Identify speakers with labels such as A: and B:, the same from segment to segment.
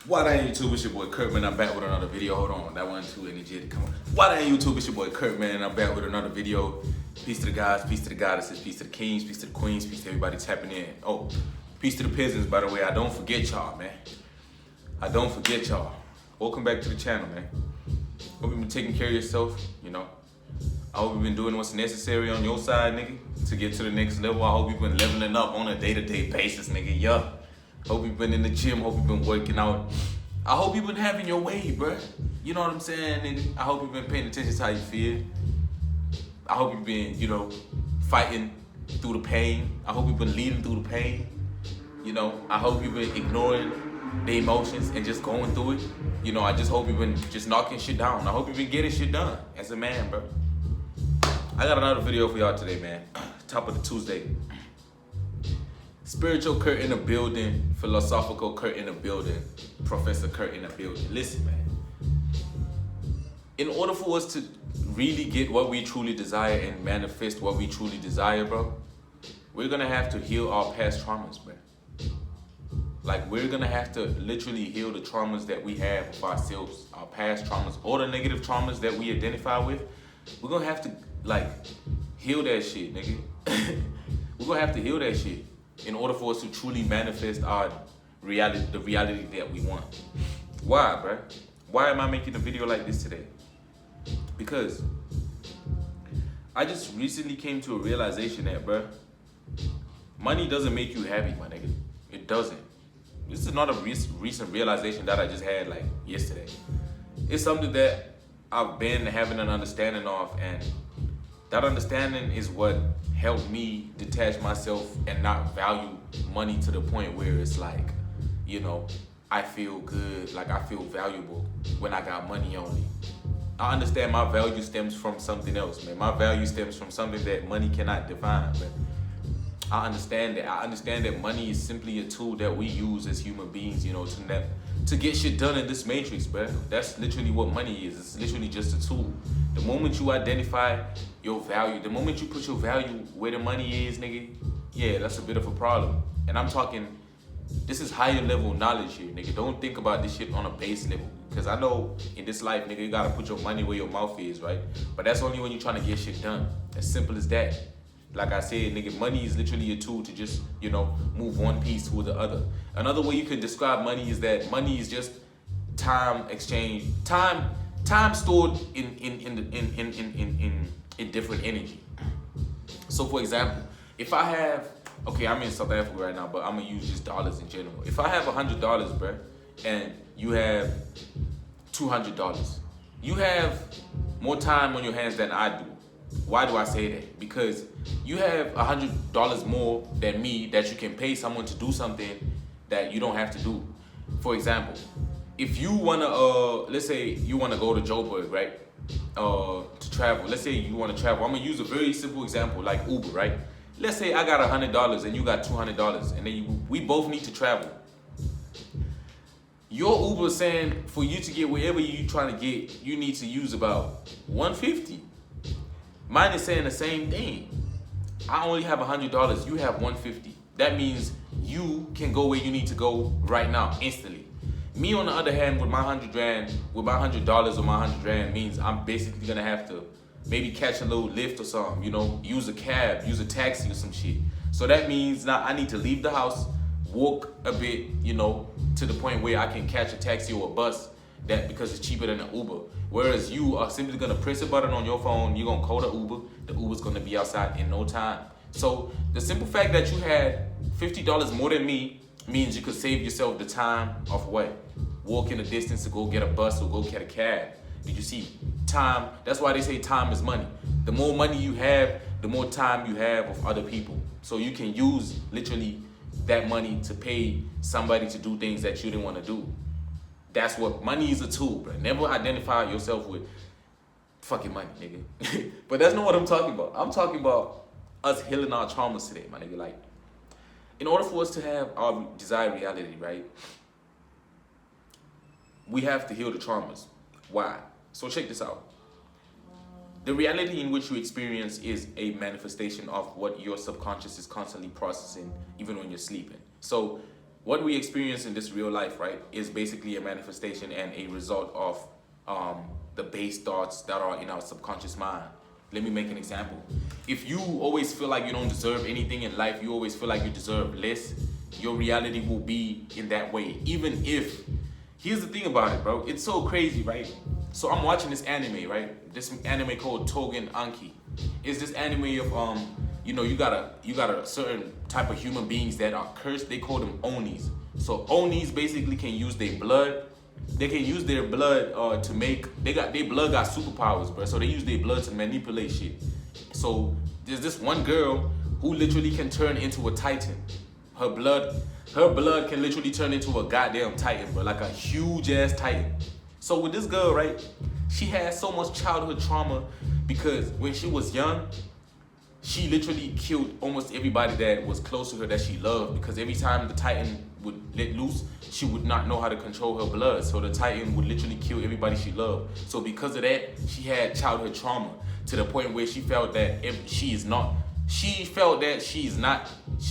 A: Why that ain't YouTube? It's your boy Kurt, man. I'm back with another video. Hold on, that wasn't too energetic. Come on. Why that ain't YouTube? It's your boy Kurt, man. I'm back with another video. Peace to the guys, peace to the goddesses, peace to the kings, peace to the queens, peace to everybody tapping in. Oh, peace to the peasants, by the way. I don't forget y'all, man. I don't forget y'all. Welcome back to the channel, man. Hope you've been taking care of yourself, you know. I hope you've been doing what's necessary on your side, nigga, to get to the next level. I hope you've been leveling up on a day-to-day basis, nigga. Yeah. Hope you've been in the gym. Hope you've been working out. I hope you've been having your way, bruh. You know what I'm saying, nigga? I hope you've been paying attention to how you feel. I hope you've been, you know, fighting through the pain. I hope you've been leading through the pain. You know, I hope you've been ignoring the emotions and just going through it. You know, I just hope you've been just knocking shit down. I hope you've been getting shit done as a man, bro. I got another video for y'all today, man. Top of the Tuesday. Spiritual Kurt in the building, philosophical Kurt in the building, Professor Kurt in the building. Listen, man. In order for us to really get what we truly desire and manifest what we truly desire, bro, we're gonna have to heal our past traumas, bro. Like, we're gonna have to literally heal the traumas that we have of ourselves, our past traumas, or the negative traumas that we identify with. We're gonna have to, like, heal that shit, nigga. We're gonna have to heal that shit in order for us to truly manifest our reality, the reality that we want. Why, bruh? Why am I making a video like this today? Because I just recently came to a realization that, bruh, money doesn't make you happy, my nigga. It doesn't. This is not a recent realization that I just had, like, yesterday. It's something that I've been having an understanding of, and that understanding is what helped me detach myself and not value money to the point where it's like, you know, I feel good, like I feel valuable when I got money on me. I understand my value stems from something else, man. My value stems from something that money cannot define, man. I understand that. I understand that money is simply a tool that we use as human beings, you know, to get shit done in this matrix, bro. That's literally what money is. It's literally just a tool. The moment you identify your value, the moment you put your value where the money is, nigga, yeah, that's a bit of a problem. And I'm talking, this is higher level knowledge here, nigga. Don't think about this shit on a base level. Because I know in this life, nigga, you gotta put your money where your mouth is, right? But that's only when you're trying to get shit done. As simple as that. Like I said, nigga, money is literally a tool to just, you know, move one piece to the other. Another way you could describe money is that money is just time exchange, time stored in different energy. So for example, if I have, okay, I'm in South Africa right now, but I'm gonna use just dollars in general. If I have $100, bruh, and you have $200, you have more time on your hands than I do. Why do I say that? Because you have $100 more than me that you can pay someone to do something that you don't have to do. For example, if you wanna, let's say you wanna go to Joburg, right? To travel. Let's say you wanna travel. I'm gonna use a very simple example like Uber, right? Let's say I got $100 and you got $200, and then we both need to travel. Your Uber saying for you to get wherever you trying to get, you need to use about $150. Mine is saying the same thing. I only have $100, you have $150. That means you can go where you need to go right now, instantly. Me, on the other hand, with my $100 or my $100 means I'm basically gonna have to maybe catch a little lift or something, you know, use a cab, use a taxi or some shit. So that means now I need to leave the house, walk a bit, you know, to the point where I can catch a taxi or a bus, that because it's cheaper than an Uber. Whereas you are simply gonna press a button on your phone, you're gonna call the Uber's gonna be outside in no time. So the simple fact that you had $50 more than me means you could save yourself the time of what? Walking a distance to go get a bus or go get a cab. Did you see? Time, that's why they say time is money. The more money you have, the more time you have with other people. So you can use literally that money to pay somebody to do things that you didn't want to do. That's what money is, a tool, bro. Never identify yourself with fucking money, nigga. But that's not what I'm talking about. I'm talking about us healing our traumas today, my nigga. Like, in order for us to have our desired reality, right, we have to heal the traumas. Why? So check this out. The reality in which you experience is a manifestation of what your subconscious is constantly processing, even when you're sleeping. So what we experience in this real life, right, is basically a manifestation and a result of the base thoughts that are in our subconscious mind. Let me make an example. If you always feel like you don't deserve anything in life, you always feel like you deserve less, your reality will be in that way. Even if, here's the thing about it, bro. It's so crazy, right? So I'm watching this anime, right? This anime called Togen Anki. It's this anime of you know, you got a certain type of human beings that are cursed. They call them Onis. So Onis basically can use their blood. They can use their blood to make. Their blood got superpowers, bro. So they use their blood to manipulate shit. So there's this one girl who literally can turn into a titan. Her blood can literally turn into a goddamn titan, bro, like a huge ass titan. So with this girl, right, she had so much childhood trauma because when she was young, she literally killed almost everybody that was close to her that she loved, because every time the titan would let loose, she would not know how to control her blood. So the titan would literally kill everybody she loved. So because of that, she had childhood trauma to the point where she felt that she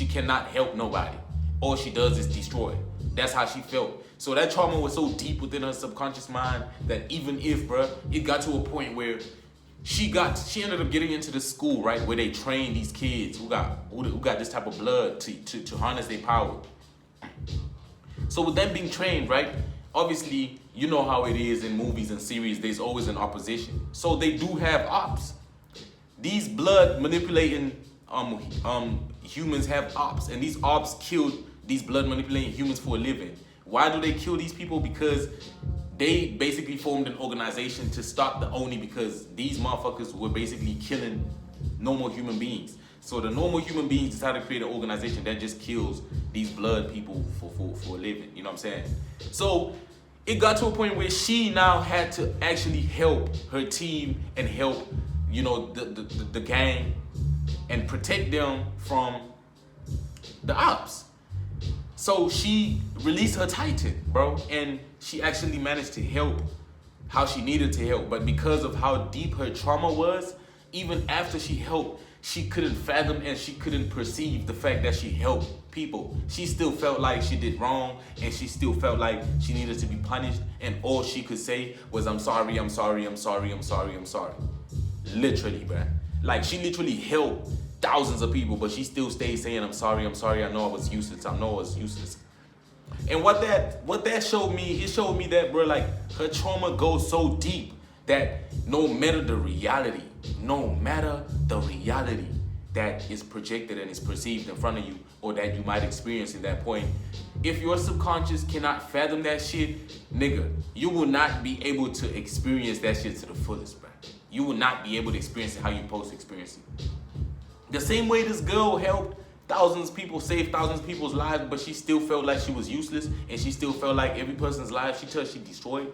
A: cannot help nobody. All she does is destroy. That's how she felt. So that trauma was so deep within her subconscious mind that even if, bruh, it got to a point where she ended up getting into the school, right, where they train these kids who got this type of blood to harness their power. So with them being trained, right, obviously, you know how it is in movies and series, there's always an opposition. So they do have ops. These blood manipulating humans have ops, and these ops killed these blood manipulating humans for a living. Why do they kill these people? Because they basically formed an organization to stop the Oni, because these motherfuckers were basically killing normal human beings. So the normal human beings decided to create an organization that just kills these blood people for a living. You know what I'm saying? So it got to a point where she now had to actually help her team and help, you know, the gang and protect them from the ops. So she released her Titan, bro, and she actually managed to help how she needed to help. But because of how deep her trauma was, even after she helped, she couldn't fathom and she couldn't perceive the fact that she helped people. She still felt like she did wrong, and she still felt like she needed to be punished, and all she could say was, I'm sorry, I'm sorry, I'm sorry, I'm sorry, I'm sorry. Literally, bruh. Like, she literally helped thousands of people, but she still stayed saying, I'm sorry, I know I was useless, I know I was useless. And what that showed me, it showed me that, bro, like, her trauma goes so deep that no matter the reality that is projected and is perceived in front of you, or that you might experience in that point, if your subconscious cannot fathom that shit, nigga, you will not be able to experience that shit to the fullest, bro. You will not be able to experience it how you're supposed to experience it. The same way this girl helped thousands of people, saved thousands of people's lives, but she still felt like she was useless, and she still felt like every person's life she touched, she destroyed.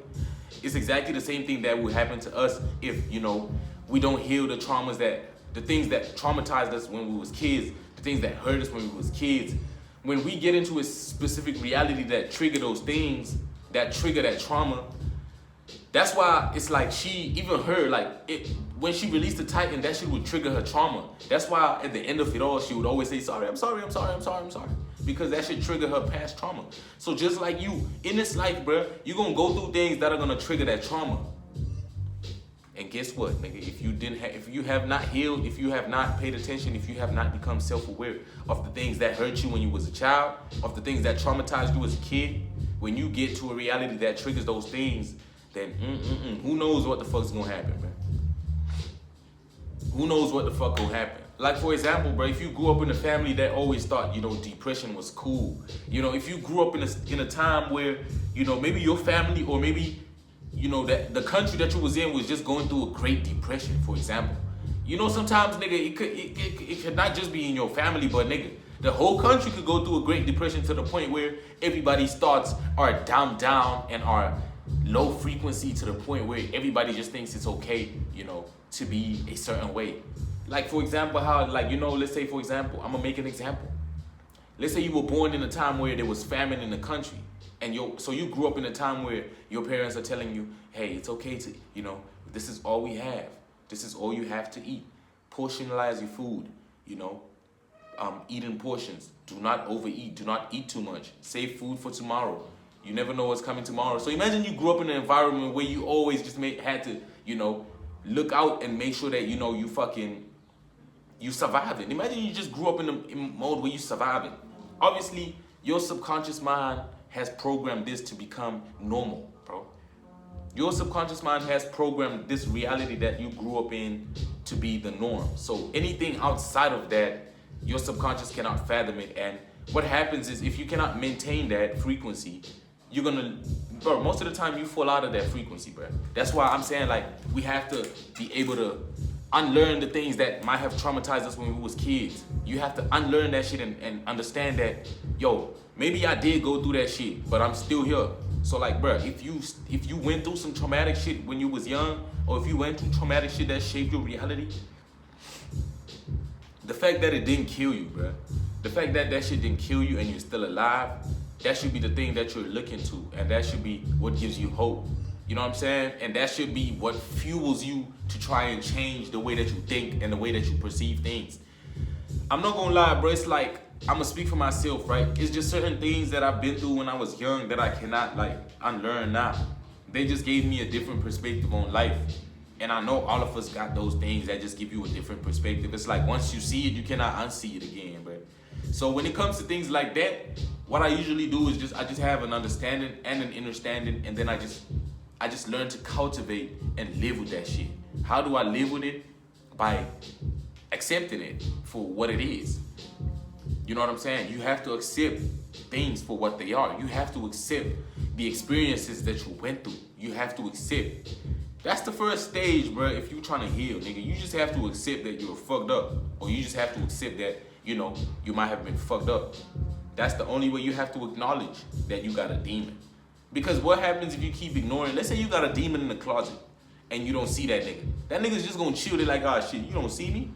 A: It's exactly the same thing that would happen to us if, you know, we don't heal the traumas the things that traumatized us when we was kids, the things that hurt us when we was kids. When we get into a specific reality that trigger those things, that trigger that trauma, that's why it's like when she released the Titan, that shit would trigger her trauma. That's why at the end of it all, she would always say, sorry, I'm sorry, I'm sorry, I'm sorry, I'm sorry. Because that shit trigger her past trauma. So just like you, in this life, bruh, you're gonna go through things that are gonna trigger that trauma. And guess what, nigga? If you have not healed, if you have not paid attention, if you have not become self-aware of the things that hurt you when you was a child, of the things that traumatized you as a kid, when you get to a reality that triggers those things, then who knows what the fuck's gonna happen, man? Who knows what the fuck gonna happen? Like, for example, bro, if you grew up in a family that always thought, you know, depression was cool, you know, if you grew up in a time where, you know, maybe your family, or maybe, you know, that the country that you was in was just going through a Great Depression, for example. You know, sometimes, nigga, it could not just be in your family, but, nigga, the whole country could go through a Great Depression to the point where everybody's thoughts are down and are low frequency, to the point where everybody just thinks it's okay, you know, to be a certain way. Like, for example, how, like, you know, let's say, for example, I'm gonna make an example. Let's say you were born in a time where there was famine in the country, and so you grew up in a time where your parents are telling you, hey, it's okay to, you know, this is all we have. This is all you have to eat. Portionalize your food, you know. eat in portions. Do not overeat. Do not eat too much. Save food for tomorrow. You never know what's coming tomorrow. So imagine you grew up in an environment where you always just had to, look out and make sure that, you surviving. Imagine you just grew up in a mode where you surviving. Obviously, your subconscious mind has programmed this to become normal, bro. Your subconscious mind has programmed this reality that you grew up in to be the norm. So anything outside of that, your subconscious cannot fathom it. And what happens is if you cannot maintain that frequency, you're gonna, bro, most of the time you fall out of that frequency, bro. That's why I'm saying, like, we have to be able to unlearn the things that might have traumatized us when we was kids. You have to unlearn that shit and understand that, yo, maybe I did go through that shit, but I'm still here. So like, bro, if you went through some traumatic shit when you was young, or if you went through traumatic shit that shaped your reality, the fact that it didn't kill you, bro, the fact that that shit didn't kill you and you're still alive, that should be the thing that you're looking to, and that should be what gives you hope. You know what I'm saying? And that should be what fuels you to try and change the way that you think and the way that you perceive things. I'm not gonna lie, bro, it's like, I'm gonna speak for myself, right? It's just certain things that I've been through when I was young that I cannot, like, unlearn now. They just gave me a different perspective on life. And I know all of us got those things that just give you a different perspective. It's like, once you see it, you cannot unsee it again, bro. So when it comes to things like that, what I usually do is I just have an understanding and an understanding, and then I just learn to cultivate and live with that shit. How do I live with it? By accepting it for what it is. You know what I'm saying? You have to accept things for what they are. You have to accept the experiences that you went through. You have to accept. That's the first stage, bro. If you're trying to heal, nigga, you just have to accept that you're fucked up. Or you just have to accept that, you might have been fucked up. That's the only way. You have to acknowledge that you got a demon. Because what happens if you keep ignoring? Let's say you got a demon in the closet and you don't see that nigga. That nigga's just gonna chill there like, oh shit, you don't see me?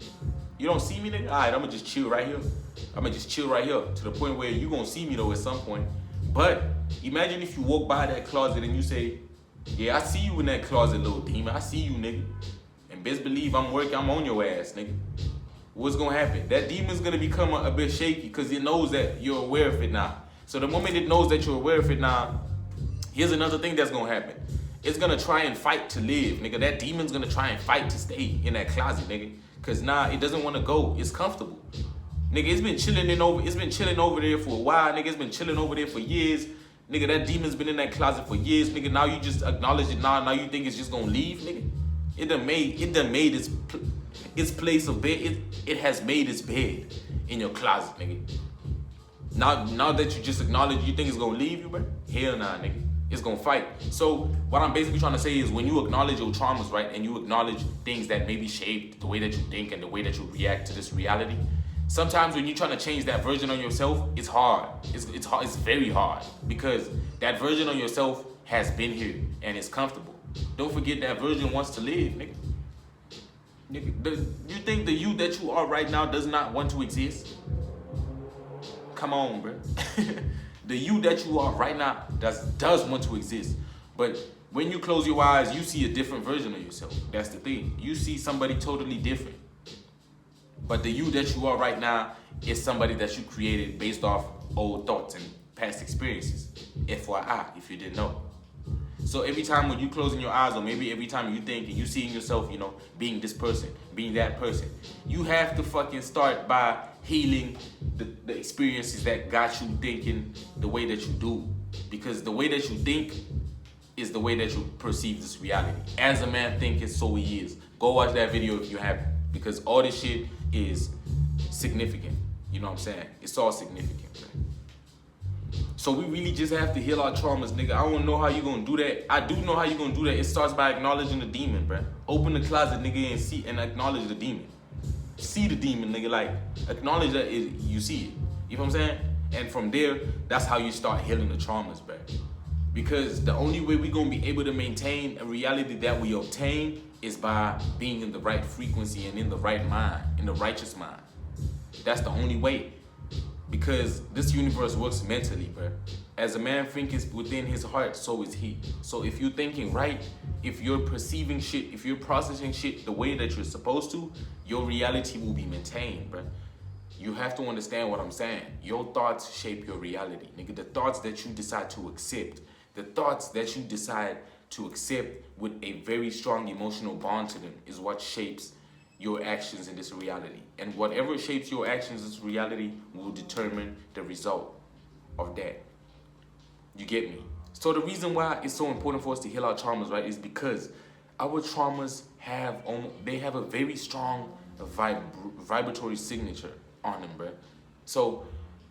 A: You don't see me, nigga? All right, I'm gonna just chill right here. I'm gonna just chill right here to the point where you gonna see me though at some point. But imagine if you walk by that closet and you say, yeah, I see you in that closet, little demon. I see you, nigga. And best believe I'm on your ass, nigga. What's gonna happen? That demon's gonna become a bit shaky because it knows that you're aware of it now. So the moment it knows that you're aware of it now, here's another thing that's gonna happen. It's gonna try and fight to live, nigga. That demon's gonna try and fight to stay in that closet, nigga. Cause now it doesn't wanna go. It's comfortable. Nigga, it's been chilling over there for a while, nigga. It's been chilling over there for years. Nigga, that demon's been in that closet for years, nigga. Now you just acknowledge it now you think it's just gonna leave, nigga. It done made its place of bed. It has made its bed in your closet, nigga. Now that you just acknowledge, you think it's gonna leave you, bro? Hell nah, nigga. It's gonna fight. So what I'm basically trying to say is when you acknowledge your traumas, right, and you acknowledge things that maybe shaped the way that you think and the way that you react to this reality, sometimes when you're trying to change that version of yourself, it's hard. It's hard. It's very hard because that version of yourself has been here and it's comfortable. Don't forget that version wants to live, nigga. You think the you that you are right now does not want to exist? Come on, bro. The you that you are right now does want to exist. But when you close your eyes, you see a different version of yourself. That's the thing. You see somebody totally different. But the you that you are right now is somebody that you created based off old thoughts and past experiences. FYI, if you didn't know. So every time when you closing your eyes, or maybe every time you think and you seeing yourself, being this person, being that person, you have to fucking start by healing the experiences that got you thinking the way that you do. Because the way that you think is the way that you perceive this reality. As a man thinketh, so he is. Go watch that video if you haven't. Because all this shit is significant. You know what I'm saying? It's all significant, man. So we really just have to heal our traumas, nigga. I don't know how you gonna do that. I do know how you gonna do that. It starts by acknowledging the demon, bruh. Open the closet, nigga, and see and acknowledge the demon. See the demon, nigga. Like, acknowledge that you see it. You know what I'm saying? And from there, that's how you start healing the traumas, bruh. Because the only way we're gonna be able to maintain a reality that we obtain is by being in the right frequency and in the right mind, in the righteous mind. That's the only way. Because this universe works mentally, bro. As a man thinketh within his heart, so is he. So if you're thinking right, if you're perceiving shit, if you're processing shit the way that you're supposed to, your reality will be maintained, bro. You have to understand what I'm saying. Your thoughts shape your reality, nigga. The thoughts that you decide to accept, the thoughts that you decide to accept with a very strong emotional bond to them is what shapes your actions in this reality. And whatever shapes your actions in this reality will determine the result of that. You get me? So the reason why it's so important for us to heal our traumas, right, is because our traumas have a very strong vibratory signature on them, bro. So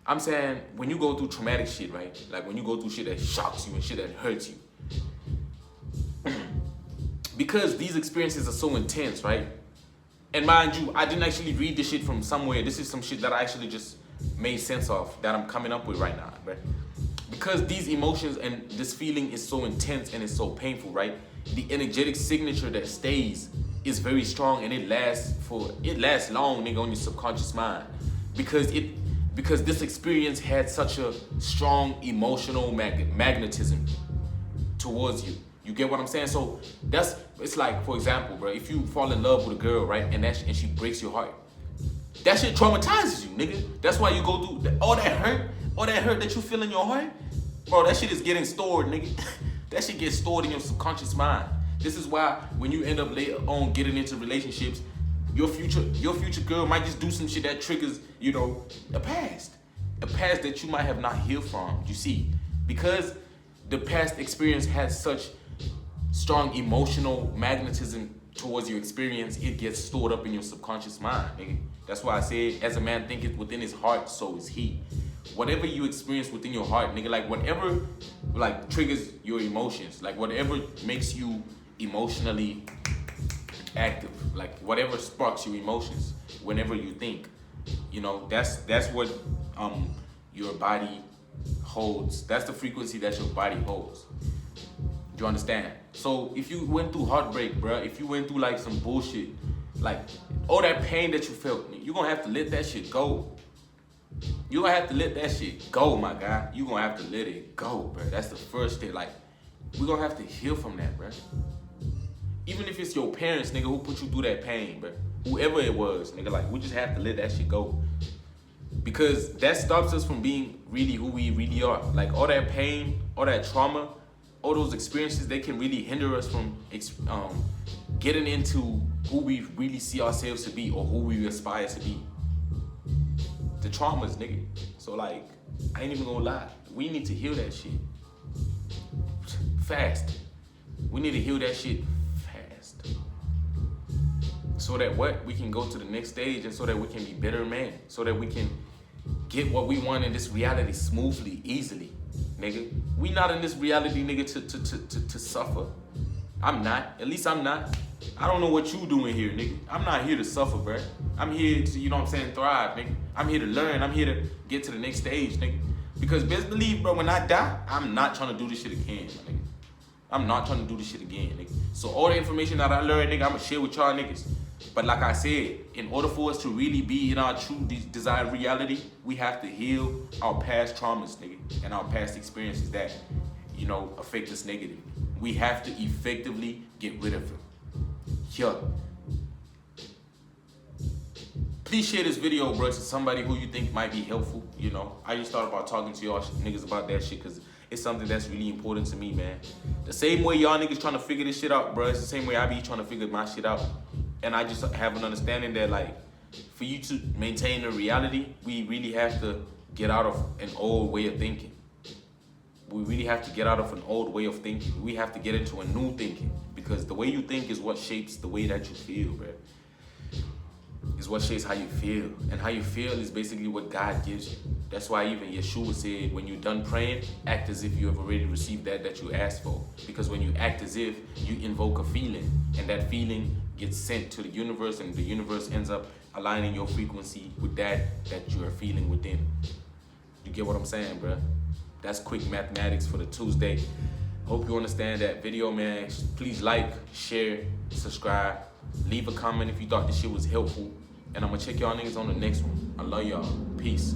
A: I'm saying when you go through traumatic shit, right, like when you go through shit that shocks you and shit that hurts you, because these experiences are so intense, right? And mind you, I didn't actually read this shit from somewhere. This is some shit that I actually just made sense of, that I'm coming up with right now, right? Because these emotions and this feeling is so intense and it's so painful, right? The energetic signature that stays is very strong, and it lasts long, nigga, on your subconscious mind. Because this experience had such a strong emotional magnetism towards you. You get what I'm saying? So it's like, for example, bro, if you fall in love with a girl, right, and she breaks your heart, that shit traumatizes you, nigga. That's why you go through all that hurt that you feel in your heart, bro. That shit is getting stored, nigga. That shit gets stored in your subconscious mind. This is why when you end up later on getting into relationships, your future girl might just do some shit that triggers, you know, a past that you might have not healed from. You see, because the past experience has such strong emotional magnetism towards your experience, it gets stored up in your subconscious mind, nigga. That's why I say, as a man thinketh within his heart, so is he. Whatever you experience within your heart, nigga, like whatever like triggers your emotions, like whatever makes you emotionally active, like whatever sparks your emotions whenever you think, you know, that's what your body holds. That's the frequency that your body holds. Do you understand? So if you went through heartbreak, bro, if you went through like some bullshit, like all that pain that you felt, you're gonna have to let that shit go. You're gonna have to let that shit go, my guy. You're gonna have to let it go, bro. That's the first thing. Like, we're gonna have to heal from that, bro. Even if it's your parents, nigga, who put you through that pain, bro. Whoever it was, nigga, like, we just have to let that shit go. Because that stops us from being really who we really are. Like, all that pain, all that trauma, all those experiences, they can really hinder us from getting into who we really see ourselves to be or who we aspire to be. The traumas, nigga. So, like, I ain't even gonna lie. We need to heal that shit fast. We need to heal that shit fast. So that we can go to the next stage, and so that we can be better men. So that we can get what we want in this reality smoothly, easily, nigga. We not in this reality, nigga, to suffer. I'm not. At least I'm not. I don't know what you doing here, nigga. I'm not here to suffer, bruh. I'm here to, you know what I'm saying, thrive, nigga. I'm here to learn. I'm here to get to the next stage, nigga. Because best believe, bro, when I die, I'm not trying to do this shit again, my nigga. I'm not trying to do this shit again, nigga. So all the information that I learned, nigga, I'm gonna share with y'all niggas. But like I said, in order for us to really be in our true desired reality, we have to heal our past traumas, nigga, and our past experiences that, you know, affect us negatively. We have to effectively get rid of them. Yeah. Please share this video, bro, to somebody who you think might be helpful. You know, I just thought about talking to y'all niggas about that shit because it's something that's really important to me, man. The same way y'all niggas trying to figure this shit out, bro, it's the same way I be trying to figure my shit out. And I just have an understanding that, like, for you to maintain a reality, we really have to get out of an old way of thinking. We really have to get out of an old way of thinking. We have to get into a new thinking. Because the way you think is what shapes the way that you feel, bro. Is what shapes how you feel. And how you feel is basically what God gives you. That's why even Yeshua said, when you're done praying, act as if you have already received that you asked for. Because when you act as if, you invoke a feeling. And that feeling gets sent to the universe, and the universe ends up aligning your frequency with that you are feeling within. You get what I'm saying, bro? That's quick mathematics for the Tuesday. Hope you understand that video, man. Please like, share, subscribe. Leave a comment if you thought this shit was helpful. And I'm gonna check y'all niggas on the next one. I love y'all. Peace.